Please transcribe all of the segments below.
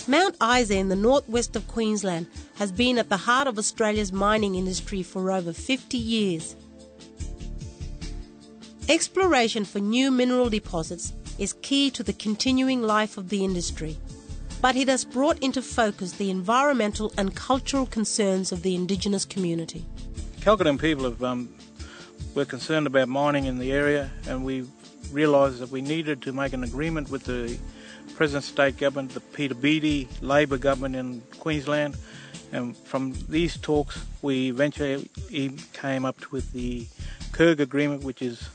Mount Isa in the northwest of Queensland has been at the heart of Australia's mining industry for over 50 years. Exploration for new mineral deposits is key to the continuing life of the industry, but it has brought into focus the environmental and cultural concerns of the Indigenous community. Kalkadoon people were concerned about mining in the area, and we realised that we needed to make an agreement with the present state government, the Peter Beattie Labor government in Queensland, and from these talks we eventually came up with the Kurg Agreement, which is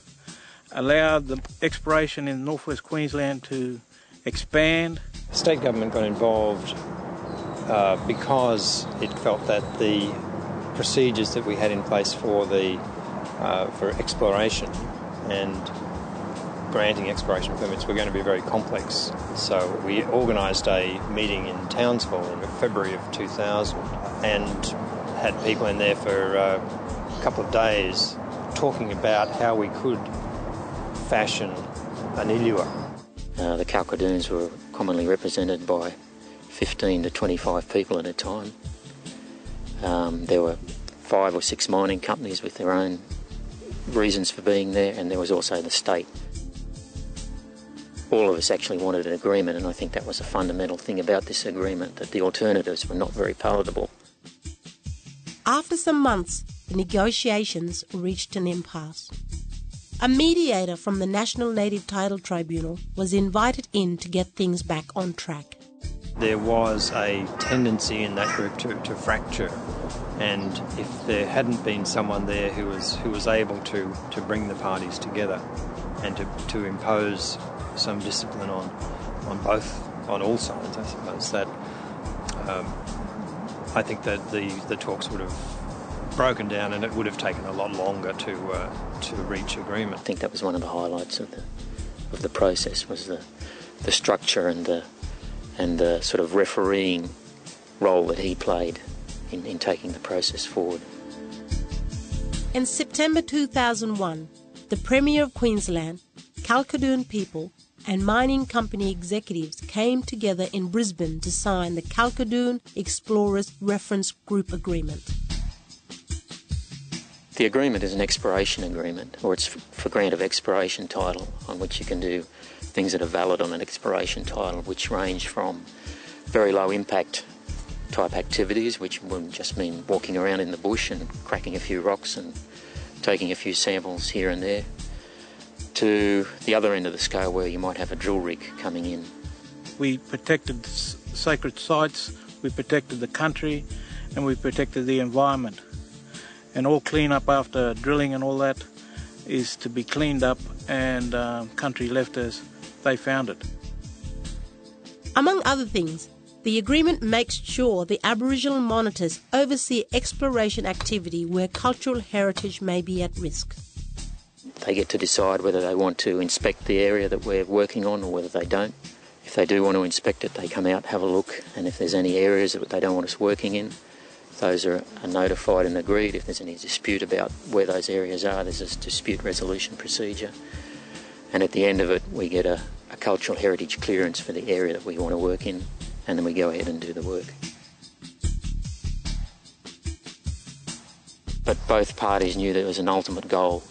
allowed the exploration in northwest Queensland to expand. State government got involved because it felt that the procedures that we had in place for exploration and granting exploration permits were going to be very complex. So we organised a meeting in Townsville in February of 2000 and had people in there for a couple of days talking about how we could fashion an ILUA. The Kalkadoons were commonly represented by 15 to 25 people at a time. There were 5 or 6 mining companies with their own reasons for being there, and there was also the state. All of us actually wanted an agreement, and I think that was a fundamental thing about this agreement, that the alternatives were not very palatable. After some months, the negotiations reached an impasse. A mediator from the National Native Title Tribunal was invited in to get things back on track. There was a tendency in that group to fracture, and if there hadn't been someone there who was able to bring the parties together and to impose some discipline on all sides, I suppose, that I think that the talks would have broken down, and it would have taken a lot longer to reach agreement. I think that was one of the highlights of the process, was the structure and the sort of refereeing role that he played in taking the process forward. In September 2001, the Premier of Queensland, Kalkadoon people and mining company executives came together in Brisbane to sign the Kalkadoon Explorers Reference Group Agreement. The agreement is an exploration agreement, or it's for grant of exploration title, on which you can do things that are valid on an exploration title, which range from very low impact type activities, which would just mean walking around in the bush and cracking a few rocks and taking a few samples here and there, to the other end of the scale where you might have a drill rig coming in. We protected sacred sites, we protected the country, and we protected the environment. And all clean up after drilling and all that is to be cleaned up, and country left as they found it. Among other things, the agreement makes sure the Aboriginal monitors oversee exploration activity where cultural heritage may be at risk. They get to decide whether they want to inspect the area that we're working on or whether they don't. If they do want to inspect it, they come out, have a look, and if there's any areas that they don't want us working in, those are notified and agreed. If there's any dispute about where those areas are, there's a dispute resolution procedure. And at the end of it, we get a cultural heritage clearance for the area that we want to work in, and then we go ahead and do the work. But both parties knew there was an ultimate goal.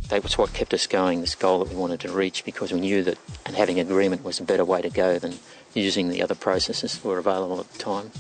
That was what kept us going, this goal that we wanted to reach, because we knew that having agreement was a better way to go than using the other processes that were available at the time.